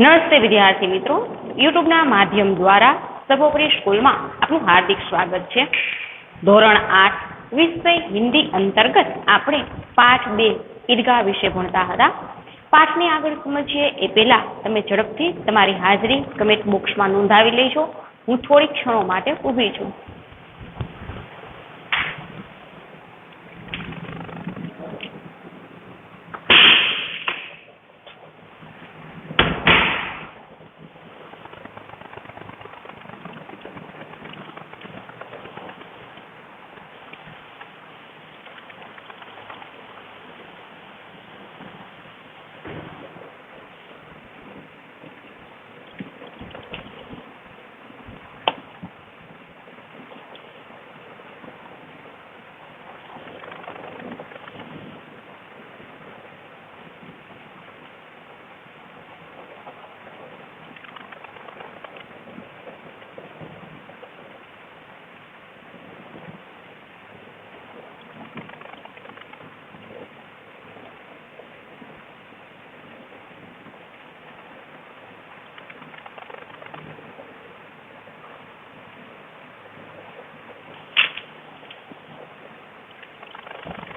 નમસ્તે વિદ્યાર્થી મિત્રો, યુટ્યુબના માધ્યમ દ્વારા સર્વોપરી સ્કૂલમાં આપનું હાર્દિક સ્વાગત છે. ધોરણ 8 વિષય હિન્દી અંતર્ગત આપણે પાઠ 2 ઈદગાહ વિશે ભણતા હતા. પાઠને આગળ સમજીએ એ પહેલા તમે ઝડપથી તમારી હાજરી કમેન્ટ બોક્સમાં નોંધાવી લેજો. હું થોડીક ક્ષણો માટે ઊભી છું.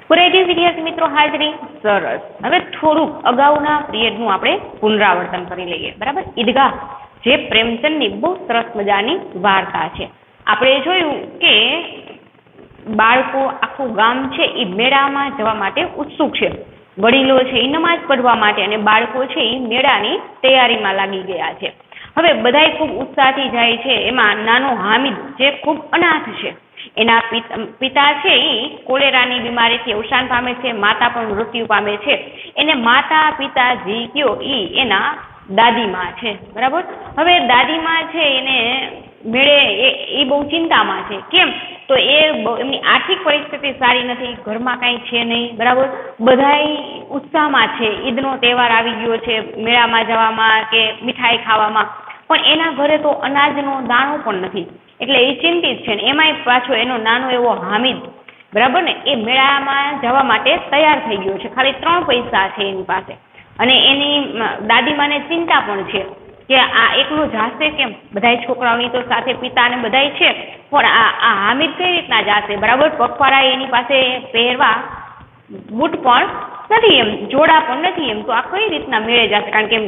પૂરેટી વિદ્યાર્થી મિત્રો હાજરી સરસ. હવે થોડુંક અગાઉના પિરિયડનું આપણે પુનરાવર્તન કરી લઈએ. બરાબર, ઈદગાહ જે પ્રેમચંદની બહુ સરસ મજાની વાર્તા છે. આપણે જોયું કે બાળકો આખું ગામ છે એ મેળામાં જવા માટે ઉત્સુક છે. વડીલો છે એ નમાજ પઢવા માટે અને બાળકો છે એ મેળાની તૈયારીમાં લાગી ગયા છે. હવે બધાય ખૂબ ઉત્સાહથી જાય છે. એમાં નાનો હામિદ જે ખૂબ અનાથ છે, એના પિતા છે એ કોલેરાની બીમારીથી અવસાન પામે છે, માતા પણ મૃત્યુ પામે છે. એને માતા પિતાજી કયો એના દાદીમાં છે. બરાબર, હવે દાદીમાં છે એને મેળે એ બહુ ચિંતામાં છે. કેમ તો એમની આર્થિક પરિસ્થિતિ સારી નથી, ઘરમાં કાંઈ છે નહીં. બરાબર, બધાય ઉત્સાહમાં છે, ઈદનો તહેવાર આવી ગયો છે, મેળામાં જવામાં કે મીઠાઈ ખાવામાં, પણ એના ઘરે તો અનાજનો દાણો પણ નથી. એટલે એ ચિંતિત છે. એમાંય પાછો એનો નાનો એવો હામિદ, બરાબર ને, એ મેળામાં જવા માટે તૈયાર થઈ ગયો છે. ખાલી 3 પૈસા છે એની પાસે, અને એની દાદીમાને ચિંતા પણ છે કે આ એકલો જાશે કેમ, બધાય છોકરાઓની તો સાથે પિતા ને બધાય છે, પણ આ હામિદ કઈ રીતના જાશે. બરાબર, પગપાળા એની પાસે પહેરવા બૂટ પણ નથી, એમ જોડા પણ નથી, એમ તો આ કઈ રીતના મેળે જશે, કારણ કે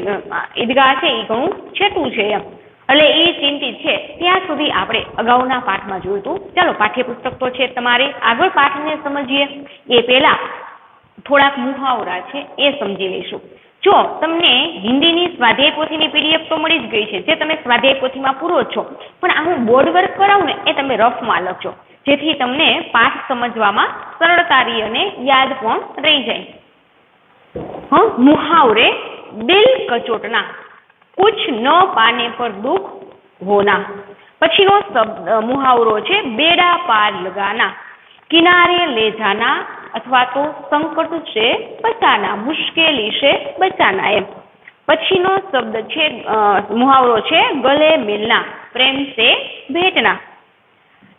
ઈદગાહ છે એ ઘણું છેટું છે એમ. એટલે એ ચિંતિત છે. ત્યાં સુધી આપણે અગાઉના પાઠમાં જોયું હતું. ચાલો, પાઠ્યપુસ્તક તો છે તમારે, આગળ પાઠને સમજીએ એ પહેલા થોડાક મુહાવરા છે એ સમજી લઈશું. જો તમને હિન્દીની સ્વાધ્યાય પોથીની પીડીએફ તો મળી જ ગઈ છે, જે તમે સ્વાધ્યાય પોથીમાં પૂરો છો, પણ આ હું બોર્ડ વર્ક કરાવું ને એ તમે રફમાં લખજો, જેથી તમને પાઠ સમજવામાં સરળતા રહી અને યાદ પણ રહી જાય. મુહાવરે દિલ કચોટના, કુછ ન પાને પર દુઃખ હોના. પછીનો મુહાવરો છે બેડા પાર લગાના, કિનારે લે જાના અથવા તો સંકટ છે બચાના, મુશ્કેલી છે બચાના. એમ પછીનો શબ્દ છે મુહાવરો છે ગલે મિલના, પ્રેમ સે ભેટના.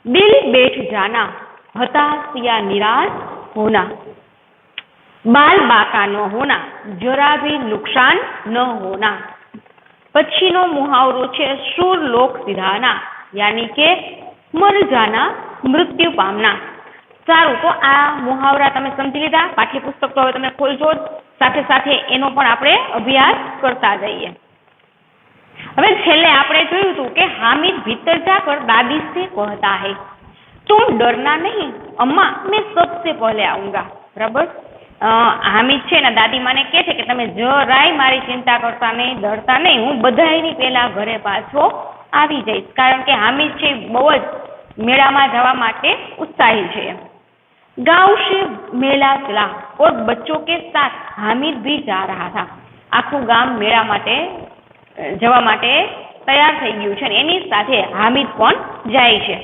દિલ બેઠ જાના, હતાશ યા નિરાશ હોના. બાલ બાકા ન હોના, જરા ભી નુકસાન ન હોના. પછીનો મુહાવરો છે સુર લોક સિધાના, યાની કે મર જાના, મૃત્યુ પામના. સારું, તો આ મુહાવરા તમે સમજી લીધા. પાઠ્યપુસ્તક તો હવે તમે ખોલજો, સાથે સાથે એનો પણ આપણે અભ્યાસ કરતા જઈએ. હવે છેલ્લે આપણે જોયું હતું કે હામિદ ભીતર જાકર દાદી સે કહતા હૈ, તુમ ડરના નહીં અમ્મા, મેં સબસે પહેલે આઉંગા. બરાબર, હામિદ છે ને દાદી માને કહે છે કે તમે જરાય મારી ચિંતા કરતા નહીં, ડરતા નહીં, હું બધાયની પહેલા ઘરે પાછો આવી જઈશ. કારણ કે હામિદ છે બહુ જ મેળામાં જવા માટે ઉત્સાહી છે. गांव से मेला चला और बच्चों के साथ हामिद भी जा रहा था. આખું ગામ મેળા માટે જવા માટે તૈયાર થઈ ગયું છે, એની સાથે હામિદ પણ જાય છે.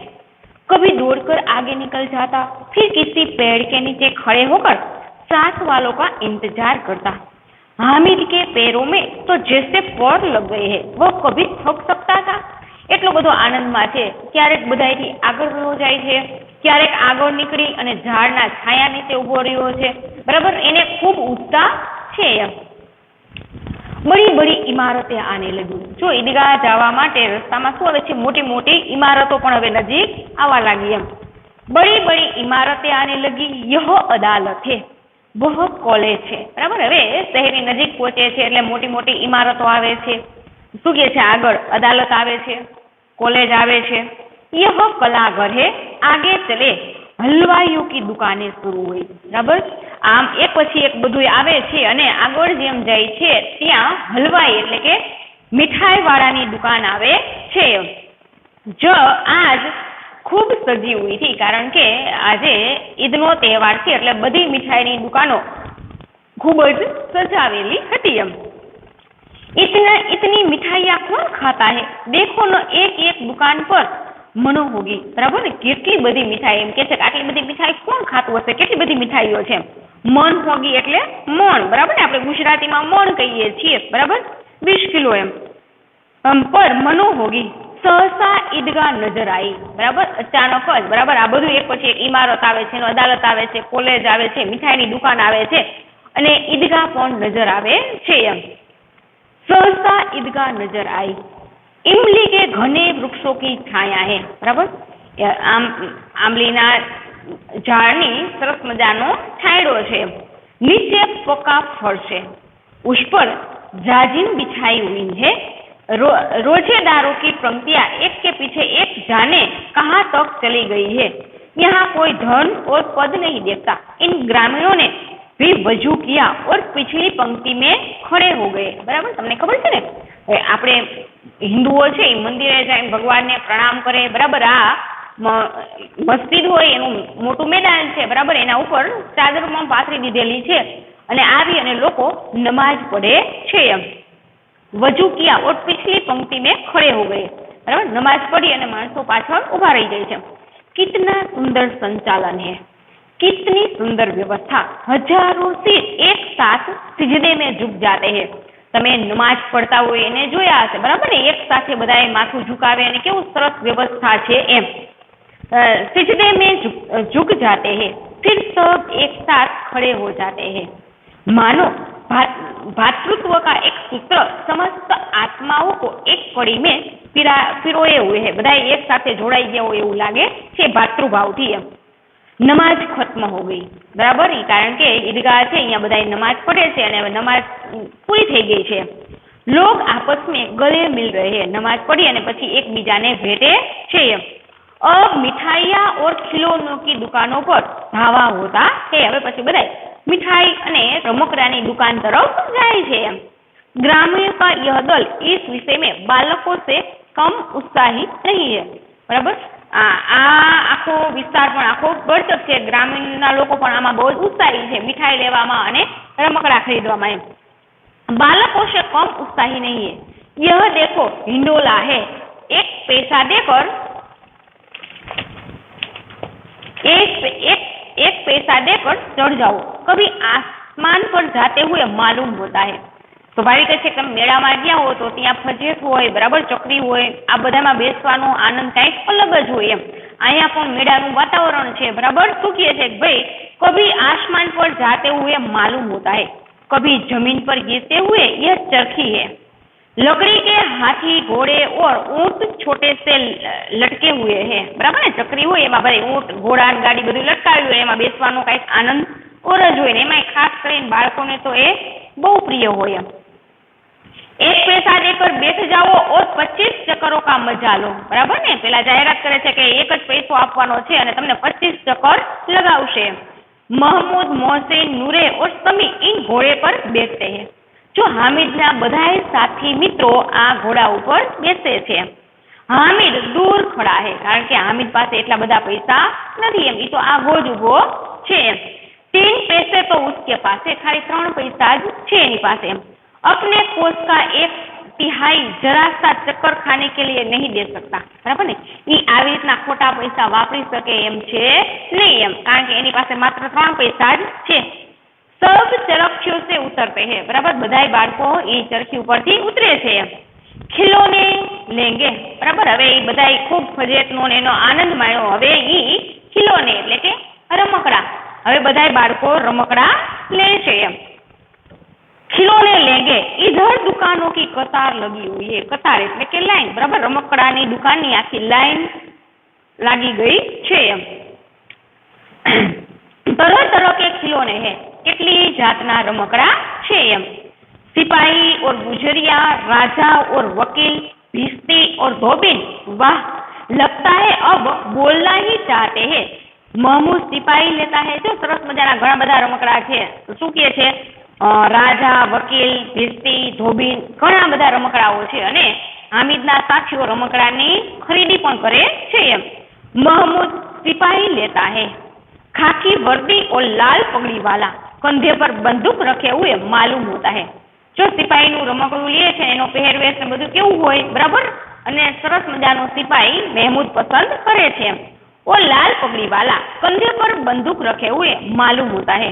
कभी दौड़कर आगे निकल जाता, फिर किसी पेड़ के नीचे खड़े होकर साथ वालों का इंतजार करता. हामिद के पैरों में तो जैसे पर लग गए हैं, वो कभी थक सकता था. એટલો બધો આનંદમાં છે. ક્યારેક બધાયથી આગળ વયો જાય છે, ક્યારેક આગળ નીકળી અને ઝાડના છાયા નીચે ઉભો રહ્યો છે. બરાબર, એને ખૂબ ઉત્સાહ છે. बड़ी बड़ी इमारतें आने लगी। जो ईदगाह जवा माटे रस्तामां शुं आवे छे, मोटी मोटी इमारतों पण हवे नजीक आवा लागी एम। बड़ी बड़ी इमारतें आने लगी। यह अदालत है, वह कॉलेज है। बराबर, हवे शहेरनी नजीक पहोंचे छे एटले मोटी मोटी इमारतों आवे छे। शुं कहे छे आगळ? अदालत आवे छे, कॉलेज आवे छे। यह कलाघर है, आगे चले हलवाइयों की दुकानें शुरू हुई। बराबर, आम एक पछी एक बधुं आवे छे अने आगळ जेम जाय छे त्यां हलवाई एटले के मीठाई वाळानी दुकान आवे छे। जो आज खूब सजी हुई थी, कारण के आजे ईदनो तहेवार छे एटले बधी मीठाईनी दुकानों खूब ज सजावेली हती एम। इतनी मिठाइयाँ कौन खाता है? देखो न, एक एक दुकान पर मनो होगी। बराबर ने, કેટલી બધી મીઠાઈ એમ કે છે કે આટલી બધી મીઠાઈ કોણ ખાતું હશે, કેટલી બધી મીઠાઈઓ છે। મન હોગી એટલે મણ, બરાબર ને, આપણે ગુજરાતીમાં મણ કહીએ છીએ। બરાબર, 20 કિલો એમ। પર મનો હોગી सहसा ईदगाह नजर आई। बराबर, अचानक ज बराबर आ बधुं एक पछी एक इमारत आवे छे, अदालत आवे छे, कॉलेज आवे छे, मिठाईनी दुकान आवे छे अने ईदगाह पण नजर आवे छे एम। सहसा ईदगाह नजर आई। इमली के घने वृक्षों की छाया है। बराबर, आंबलीना झाड़नी सरस मजानो छायडो छे। नीचे पक्का फर्श है, उस पर जाजिम बिछाई हुई है। रोजेदारों की पंक्तियां एक के पीछे एक जाने कहां तक चली गई है। यहाँ कोई धन और पद नहीं देखता। इन ग्रामीणों ने भी वजू किया और पिछली पंक्ति में खड़े हो गए। बराबर, तमने खबर छे ने, आपणे हिंदुओ छे मंदिरे जाए भगवान ने प्रणाम करे। बराबर, आ मस्जिद होय एनुं मोटुं मैदान छे। बराबर, एना उपर चादरमा पाथरी दीधेली छे अने आवी अने लोको नमाज पढ़े छे एम। वजू किया और पिछली पंक्ति में खड़े हो गए। बराबर, नमाज पढ़ी अने माणसों पाछळ उभा रही जाय छे। कितना सुंदर संचालन है, कितनी सुंदर व्यवस्था। हजारों सिर एक साथ सिजदे में झुक जाते हैं। तमे नमाज पढ़ता हो एने जोया हशे। बराबर ने, एक साथे बधाए माथुं झुकावे अने केवुं सरस व्यवस्था छे एम। सिजदे में झुक जाते हैं, फिर सब एक साथ खड़े हो जाते हैं। मानो भातृत्व का एक सूत्र समस्त आत्माओं को एक कड़ी में पिरोए हुए है। बधाए एक साथे जोड़ाई गया हो एवुं लागे छे भातृभावथी एम। नमाज खत्म हो गई। बराबर, कारण के ईदगाह छे अहींया बधाए नमाज पढ़े छे अने नमाज पूरी थई गई छे। लोग आपस में गले मिल रहे हैं। नमाज पढ़ी अने पछी एकबीजाने भेटे छे। अब मिठाइयाँ और खिलौनों की दुकानों पर धावा होता है। हवे पछी बधाए मिठाई अने रमकडानी दुकान तरफ जाए छे। ग्रामीण का यह दल इस विषय में बालकों से कम उत्साही नहीं है। बराबर, आखो विस्तार पण आखो बरचक छे। ग्रामीणना लोको पण आमां बहु उत्साही छे मिठाई लेवामां अने रमकड़ा खरीदवामां। बालकों से कम उत्साही नहीं है। यह देखो हिंडोला है, एक पैसा देकर एक पैसा देकर चढ़ जाओ, कभी आसमान पर जाते हुए मालूम होता है। स्वाभाविक है कि मेला में गया हो तो त्यां फजेट होय, बराबर चक्री होय, आ बधामां बेसवानो आनंद कंईक अलग ज होय एम। अहींया पण मेळानुं वातावरण छे। बराबर, शुं कहे छे भाई, कभी आसमान पर जाते हुए मालूम होता है, कभी जमीन पर गिरते हुए। यह चरखी है, लकड़ी के हाथी, घोड़े और ऊंट छोटे से लटके हुए हैं। बराबर ने, चक्री हो एमां भाई ऊंट, घोड़ा, गाड़ी बधुं लटकाव्युं होय, एमां बेसवानो कांईक आनंद और ज होय। एमांय खास करीने बाळकोने तो ए बहु प्रिय होय। एक पैसा देकर बैठ जाओ और 25 चक्करों का मजा लो। बराबर ने, पेला जाहेरात करे छे के एक ज पैसो आपवानो छे अने तमने 25 चक्कर लगावशे। महमूद, मोहसिन, नूरे और समी इन घोड़े पर बैठते हैं। जो हामिदना बधाए साथी मित्रों आ घोड़ा ऊपर बेसे छे। हामिद दूर खड़ा है, कारण के हामिद पासे एटला बधा पैसा नहीं एम। ई तो आगो ज उभो छे। 3 पैसे तो उसके पास है, खाली 3 पैसा ज छे एनी पासे। अपने कोष का 1/3 जरा सा चक्कर खाने के लिए नहीं दे सकता। बराबर ने, ई आवी रीतना खोटा पैसा वापरी सके एम छे नहीं एम, कारण के एनी पासे मात्र 3 पैसा ज छे। सब चरखियों से उतरते हैं। बराबर, बधाई बाळको ई चरखी उपरथी उतरे छे। खिलौने लेंगे। बराबर, हवे ई बधाई खूब फजेटनो ने एनो आनंद माण्यो। हवे ई खिलौने એટલે કે રમકડા, હવે બધાય બાળકો રમકડા લે છે। खिलौने लेंगे इधर दुकानों की कतार लगी हुई है। कतार એટલે કે લાઈન, બરાબર, રમકડાની દુકાનની આખી લાઈન લાગી ગઈ છે એમ। तरह तरह के खिलौने हैं, કેટલી જાતના રમકડા છે એમ। सिपाही और गुजरिया, राजा और वकील, भिश्ती और धोबिन। वाह, लगता है अब बोलना ही चाहते हैं। महमूद सिपाही लेता है, जो सरस मजाना घણા બધા રમકડા છે। શું કહે છે? રાજા, વકીલ, ભીસ્તી, ધોબીન, ઘણા બધા રમકડાઓ છે અને હામિદના સાથીઓ રમકડાની ખરીદી પણ કરે છે એમ। महमूद सिपाही लेता है, खाकी वर्दी और लाल पगड़ी वाला, कंधे पर बंदूक रखे हुए मालूम होता है। जो सिपाहीનું રમકડું લે છે એનો પહેરવેશ ને બધું કેવું હોય, બરાબર, અને સરસ મજાનો સિપાही महमूद पसंद करे છે। वो लाल पगड़ी वाला कंधे पर बंदूक रखे हुए मालूम होता है।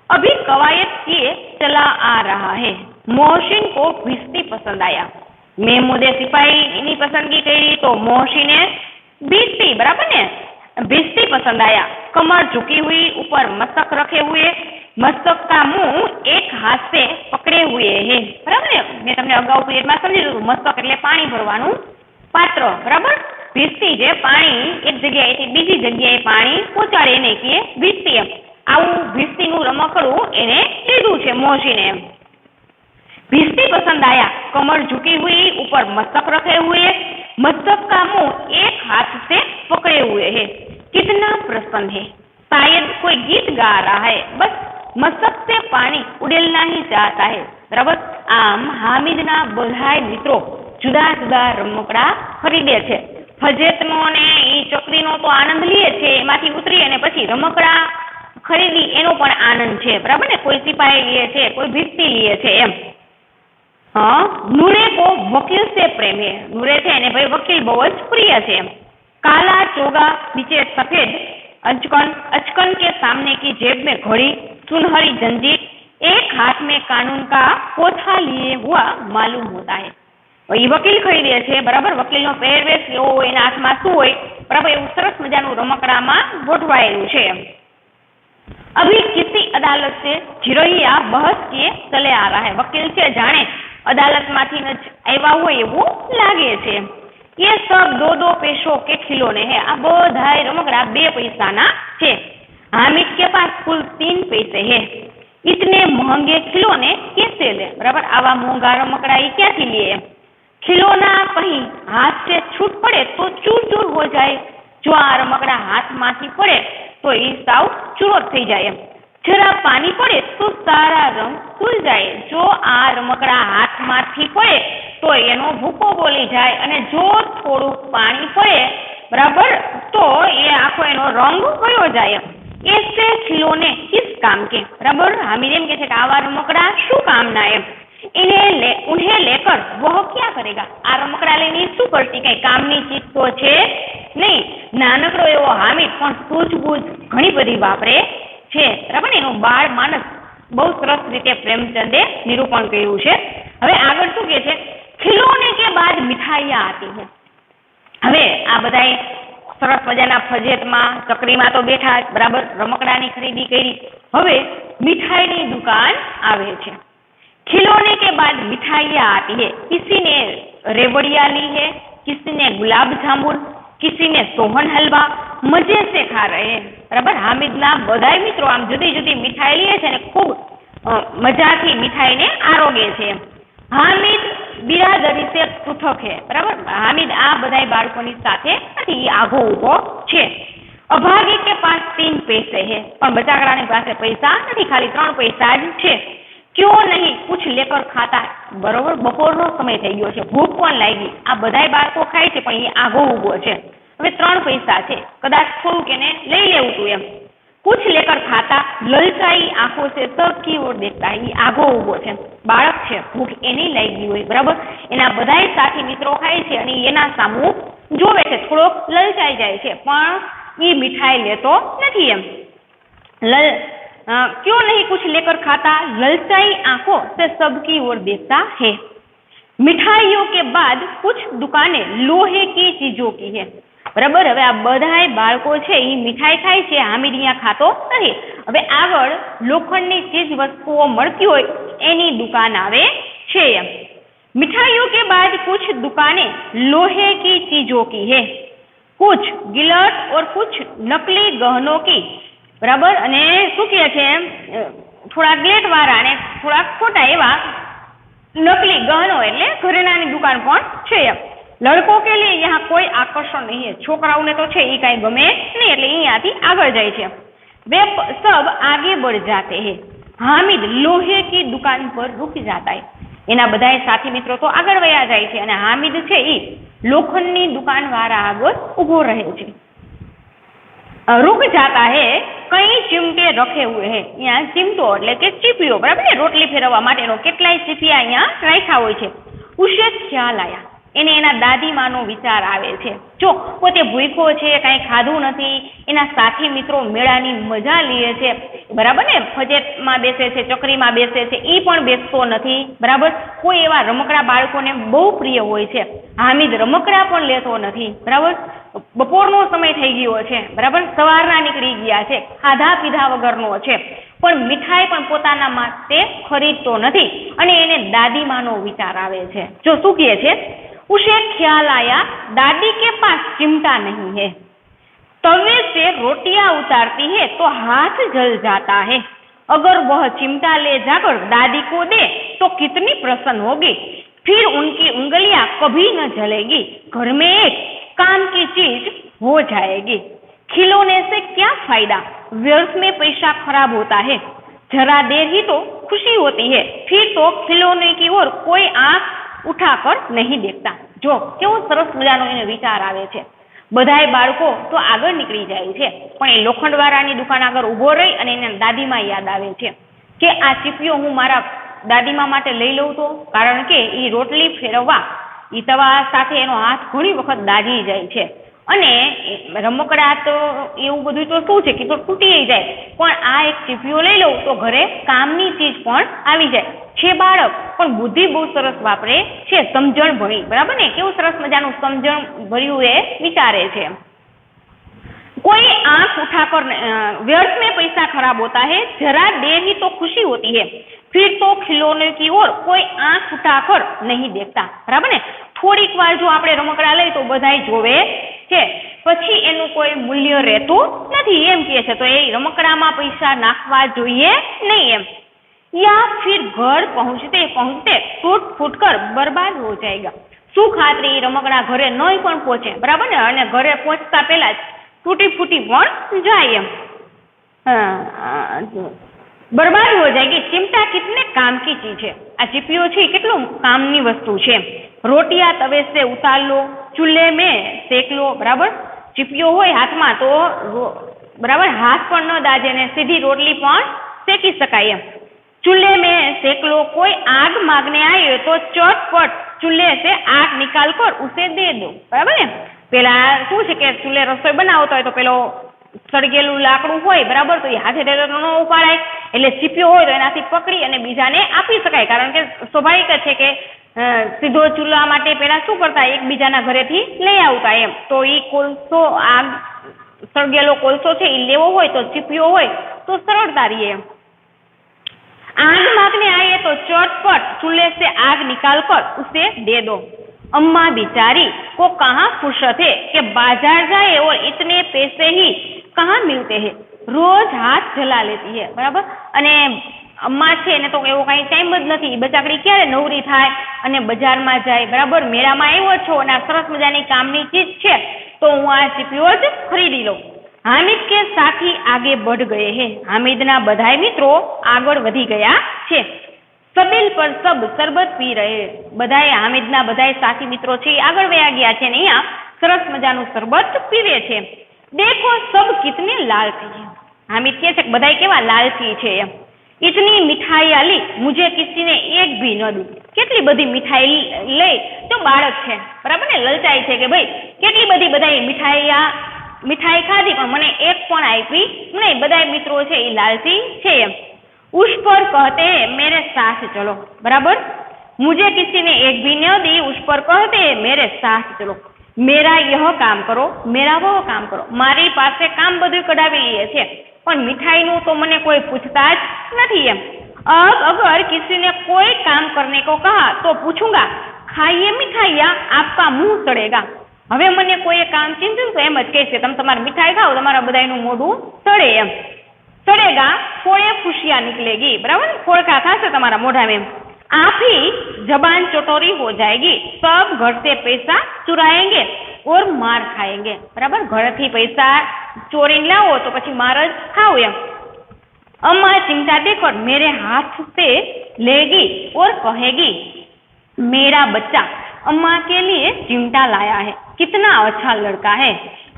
अभी कवायद किए चला आ रहा है। मोहसिन को भिश्ती पसंद आया। महमूदे सिपाहीની પસંદગી કરી તો મોહસિને भिश्ती, बराबर ने, भिश्ती पसंद आया। कमर झुकी हुई, ऊपर मस्तक रखे हुए, मस्तक का मुंह एक हाथ से पकड़े हुए है, बराबर ने। मैं તમને અગાઉ પીરિયડમાં સમજી દીધું, મસ્તક એટલે પાણી ભરવાનું પાત્ર, બરાબર। भिश्ती જે પાણી એક જગ્યાએથી બીજી જગ્યાએ પાણી પહોંચાડે એને કહીએ भिश्ती એમ। આવું भिश्तीનું રમકડું એને લીધું છે મોહસિને એમ। भिश्ती पसंद आया, कमर झुकी हुई, ऊपर मस्तक रखे हुए, मस्तक का मुंह एक हाथ से पकड़े हुए है। कितना प्रसन्न है, शायद कोई गीत गा रहा है, बस मस्तक से पानी उड़ेलना ही चाहता है, बराबर। आम हामिदना बधाय मित्रों जुदा जुदा रमकड़ा खरीदे छे। फजेतनो ने ई चक्रीनो तो आनंद लीए छे, एमांथी उतरी अने पछी रमकड़ा खरीदी एनो पण आनंद छे, बराबर ने। कोई सिपाही लीए छे, कोई भिश्ती लीए छे एम। हाँ, नूरे को वकील से प्रेम है। नूरे छे ने भाई वकील बहुत प्रिय छे। काला चोगा, नीचे सफेद अचकन, अचकन के सामने की जेब में घड़ी, सुनहरी जंजीर, एक हाथ में कानून का पोथा लिए हुआ मालूम होता है। ये वकील खरीदे छे, बराबर। वकील नो પહેરવેશ કેવો હોય, એના હાથમાં શું હોય, બરાબર, એવું સરસ મજાનું રમકડામાં ગોઠવાયેલું છે। अभी किसी अदालत से झिरैया बहस किए चले आ रहा है। वकील से जाने अदालत माथी न आव्या होय एवुं लागे छे। ये सब 2-2 पैसों के खिलौने हैं। आ बधाय रमकड़ा 2 पैसाना छे। हामिद के पास कुल 3 पैसे हैं। इतने महंगे खिलौने कैसे ले, बराबर। आवा मोंघा रमकड़ा ई क्यांथी लिए? खिलौना कहीं हाथ से छूट पड़े तो चूर चूर हो जाए। जो आ रमकड़ा हाथ माथी पड़े तो ई साव चूरो थई जाए। जरा पानी पड़े तो सारा रंग खुल जाए। जो आ रमकड़ा हाथ माथी पड़े तो एनो भूको बोली जाए अने जो थोड़ू पानी पड़े, बराबर, तो ये आखो एनो रंग गयो जाए। ऐसे खिलौने किस काम के, बराबर। हामिद एम कहे आवा रमकड़ा शू काम ना एम। उन्हें लेकर वह क्या करेगा? आ रमकड़ा लईने शू करती? कई कामनी चीज तो छे नहीं। नानकड़ो एवो हामिद पण सूझबूझ घणी बधी वापरे छे, बराबर। एનું બાળ માનસ બહુ સરસ રીતે પ્રેમચંદે નિરૂપણ કર્યું છે। હવે આગળ શું કહે છે? ખિલોને કે બાદ મિઠાઈયા આતી હૈ। હવે આ બધાય સરસ મજાના ફજેતમાં ચકરીમાં તો બેઠા, બરાબર, રમકડાની ખરીદી કરી। હવે મિઠાઈની દુકાન આવે છે। खिलौने के बाद मिठाइयाँ आती है। किसी ने रेवड़िया ली है, किसी ने गुलाब जामुन, किसी ने सोहन हलवा, मजे से खा रहे हैं, बराबर। हामिदना बधाय मित्रों आम जुदी जुदी मिठाई लीए छे ने खूब मजाथी मिठाई ने आरोगे छे। हामिद बिरादरी से पृथक है, बराबर। हामिद आ बधाय बाळकोनी साथे नथी, आगो ऊभो छे। अभागी के पास 3 पैसे है, पण बचाकड़ानी पासे पैसा नथी, खाली 3 पैसा ज छे। क्यों नहीं कुछ लेकर खाता है, बरोबर। बपोरनो समय थई गयो छे, भूख पण लागी। आ बधाय बाळको खाय छे पण ए आगो ऊभो छे। हवे 3 पैसा छे, कदाच थोड़ुं केने लई लेवुं तुं एम। कुछ लेकर खाता, ललचाई आंखों से सबकी ओर देखता है। ए आगो ऊभो छे, बाळक छे, भूख एनी लागी होय, बराबर। एना बधाय साथी मित्रो खाय छे अने एना सामु जोवे छे, थोड़ो ललचाई जाय छे पण ए मिठाई लेतो नथी एम। क्यों नहीं कुछ लेकर खाता, ललचाई आंखों से सबकी ओर देखता है। मिठाइयों के बाद कुछ दुकानें लोहे की चीजों की है, बराबर। हवे आ बधाय बाळको छे ई मिठाई खाय छे, हामिद अहींया खातो नथी। हवे आगळ लोखंडनी चीज वस्तुओ मळती होय एनी दुकान आवे छे। मिठाइयों के बाद कुछ दुकानें लोहे की चीजों की है, कुछ गिलट और कुछ नकली गहनों की, बराबर। अने शुं कहे छे, थोड़ा ग्लेट वाळा ने थोड़ा खोटा एवा नकली गहनों एटले घरेणानी दुकान पण छे। लड़कों के लिए यहाँ कोई आकर्षण नहीं है, छोकराओने तो छे ई काई गमे नहीं एटले अहींयाथी आगळ जाय छे। वे सब आगे बढ़ जाते हैं, हामिद लोहे की दुकान पर रुक जाता है। एना बधाय साथी मित्रों तो आगळ वया जाय छे अने हामिद छे ई लोखंडनी दुकान वाळा आगळ ऊभो रहे छे। रुक जाता है, कई चिमटे रखे हुए हैं। यहाँ चिमटो एटले के चीपियो, बराबर ने, रोटली फेरववा माटेनो केटलाय चीपिया अहींया राख्या होय छे। उसे ख्याल आया, એને એના દાદીમાનો વિચાર આવે છે। જો પોતે ભૂખ્યો છે, કાંઈ ખાધું નથી, એના સાથી મિત્રો મેળાની મજા લે છે, બરાબર ને, ફજેતમાં બેસે છે, ચકરીમાં બેસે છે, એ પણ બેસતો નથી, બરાબર। કોઈ એવા રમકડા બાળકોને બહુ પ્રિય હોય છે, હામિદ રમકડા પણ લેતો નથી, બરાબર। બપોરનો સમય થઈ ગયો છે, બરાબર, સવારના નીકળી ગયા છે, ખાધા પીધા વગરનો છે, પણ મીઠાઈ પણ પોતાના માટે ખરીદતો નથી અને એને દાદીમાનો વિચાર આવે છે। જો શું કહે છે, उसे ख्याल आया दादी के पास चिमटा नहीं है, तवे से रोटियां उतारती है तो हाथ जल जाता है, अगर वह चिमटा ले जाकर दादी को दे तो कितनी प्रसन्न होगी, फिर उनकी उंगलियां कभी न जलेगी, घर में एक काम की चीज हो जाएगी। खिलौने से क्या फायदा, व्यर्थ में पैसा खराब होता है, जरा देर ही तो खुशी होती है, फिर तो खिलौने की ओर कोई आंख उठाकर नहीं देखता। जो केवो सरस मजानो एने विचार आवे छे। बधाय बाळको तो आगळ निकળી જાય છે, પણ એ લોખંડવાળાની દુકાન આગળ ઊભો રહી અને એને દાદીમાં યાદ આવે છે કે આ ચીપિયો હું મારા દાદીમા માટે લઈ લઉં તો, કારણ કે એ રોટલી ફેરવવા એ તવા સાથે એનો હાથ ઘણી વખત દાજી જાય છે અને રમકડા તો એવું બધું તો શું છે કે તો તૂટી જાય, પણ આ એક ચીપિયો લઈ લઉં તો ઘરે કામની ચીજ પણ આવી જાય છે। બાળક પણ બુદ્ધિ બહુ સરસ વાપરે છે, સમજણ ભરી, બરાબર ને, કેવું સરસ મજાનું સમજણ ભર્યું એ વિચારે છે। कोई आंख उठाकर, व्यर्थ में पैसा खराब होता है, जरा देर ही तो खुशी होती है, फिर तो खिलौने की ओर कोई आंख उठाकर नहीं देखता, बराबर ने। થોડીક વાર જો આપણે રમકડા લઈ તો બધાય જોવે છે, પછી એનું કોઈ મૂલ્ય રહેતું નથી એમ કહે છે। તો એ રમકડામાં પૈસા નાખવા જોઈએ નહીં એમ। या फिर घर पहुंचते पहुंचते टूट फूट कर बर्बाद हो जाएगा। શું ખાતરી રમકડા ઘરે નહીં પણ પહોંચે, બરાબર ને, અને ઘરે પહોંચતા પહેલા તૂટી ફૂટી પણ જાય એમ। बर्बाद हो जाएगी। चिमटा कितने काम की चीज है, आ चीपियो छे કેટલું કામની વસ્તુ છે। रोटियां तवे से उतार लो, चूल्हे में सेक लो, बराबर। चीपियो होय हाथમાં તો બરાબર હાથ પણ ન દાજે ને સીધી રોટલી પણ શેકી શકાય એમ। चूल्हे में सेक लो, कोई आग मांगने आए तो चटपट चूल्हे से आग निकाल कर उसे दे दो, बराबर ने। पेला શું છે કે ચૂલે રસોઈ બનાવતો હોય તો પેલો સળગેલું લાકડું હોય, બરાબર, તો એ હાથે ન ઉપાડાય, એટલે ચીપિયો હોય તો એનાથી પકડી અને બીજાને આપી શકાય, કારણ કે સ્વાભાવિક છે કે સીધો ચૂલા માટે પેલા શું કરતા, એકબીજાના ઘરેથી લઈ આવતા એમ। તો એ કોલસો, આગ સળગેલો કોલસો છે એ લેવો હોય તો ચીપિયો હોય તો સરળતા રહે એમ। आग मांगने आए तो चटपट चूल्हे से आग निकाल कर उसे दे दो। अम्मा बिचारी को कहाँ फुर्सत है कि बाजार जाए और इतने पैसे ही कहाँ मिलते हैं, रोज हाथ जला लेती है, बराबर। अने अम्मा छे ने तो एवो कई टाइम ज नथी, बचाकड़ी क्यारे नवरी थाय अने बजारमां जाय, बराबर। मेळामां आव्यो छो अने सरस मजानी कामनी चीज छे तो हुं आ चीपियो ज खरीदी लऊं। हामिद के साथी आगे बढ़ गए हैं। हामिदना बधाई मित्रों आगळ वधी गया छे। सबेल पर सब शरबत पी रहे, बधाए हामिदना बधाए साथी मित्रों छे आगळ वया गया छे ने अहींया सरस मजानुं शरबत पीवे छे। देखो सब कितने लालची है, हामिद कहे छे बधाए केवा लालची छे एम। इतनी मिठाई आली, मुझे किसी ने एक भी न दी। કેટલી બધી મિઠાઈ લઈ તો બાળક છે, બરાબર ને, લલચાય છે કે ભાઈ કેટલી બધી બધાય मिठाई खाधी पण मने एक पण आपी नहीं, बधाय मित्रों छे ई लालची छे एम। उस पर कहते हैं मेरे साथ चलो, बराबर। मुझे किसी ने एक भी न दी, उस पर कहते हैं मेरे साथ चलो। मेरा यह काम करो, मेरा वो काम करो। मारी पासे काम बधुं कढावी लीए छे पण मिठाईनुं तो मने कोई पूछता ज नथी एम। अब अगर किसी ने कोई काम करने को कहा तो पूछूंगा, खाइए मिठाइयाँ आपका मुंह सड़ेगा। હવે મને કોઈ કામ ચીંધ્યું તો એમ જ કહેશે, તમે તમારી મીઠાઈ ખાઓ, તમારા બધાયનું મોઢું સડે એમ। સડેગા ફોડે खुशियां निकलेगी, बराबर, फोड़का થશે તમારા મોઢા में। आप ही जबान चटोरी हो जाएगी, सब घर से पैसा चुराएंगे और मार खाएंगे, बराबर। घर थी पैसा चोरी लाओ तो પછી मार જ खाओ એમ। अम्मा चिमटा देकर मेरे हाथ से लेगी और कहेगी, मेरा बच्चा अम्मा के लिए चिमटा लाया है, कितना अच्छा लड़का है,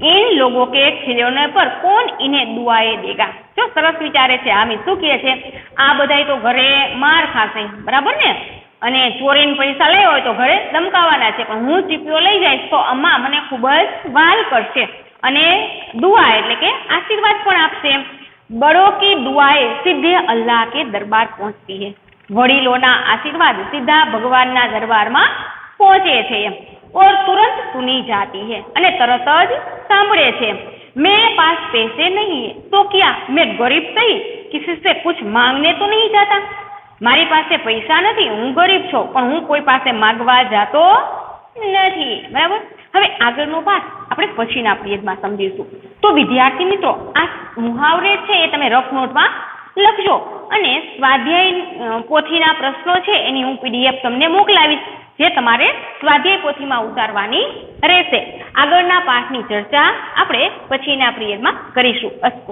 इन लोगों के खिलौने पर कौन इन्हें दुआएं देगा। जो सरस विचारे છે આમી શું કહે છે, આ બધાય તો ઘરે માર ખાશે, બરાબર ને, અને ચોરીને પૈસા લઈ હોય તો ઘરે ધમકાવાના છે, પણ હું ચીપિયો લઈ જઈશ તો અમ્મા મને ખૂબ જ વહાલ કરશે અને દુઆ એટલે કે આશીર્વાદ પણ આપશે। बड़ों की दुआएं सीधे अल्लाह के दरबार पहुंचती है, वडीलोना आशीर्वाद सीधा भगवानना दरबाરમાં पहुंचे છે और तुरंत सुनी जाती है અને તરત જ સાંભળે છે। मेरे पास पैसे नहीं है तो क्या मैं गरीब सही, किसी से कुछ मांगने तो नहीं जाता। મારી પાસે પૈસા નથી, હું ગરીબ છું, પણ હું કોઈ પાસે માંગવા જાતો નથી, બરાબર। હવે આગળનો પાઠ આપણે પછીના પીરિયડમાં સમજીશું। તો વિદ્યાર્થી મિત્રો, આ મુહાવરે છે એ તમે રફ નોટમાં લખજો અને સ્વાધ્યાય પોથીના પ્રશ્નો છે એની હું PDF તમને મોકલાવીશ, જે તમારે સ્વાધ્યાય પોથીમાં ઉતારવાની રહેશે। આગળના પાઠની ચર્ચા આપણે પછીના પીરિયડમાં કરીશું। અસ્તુ।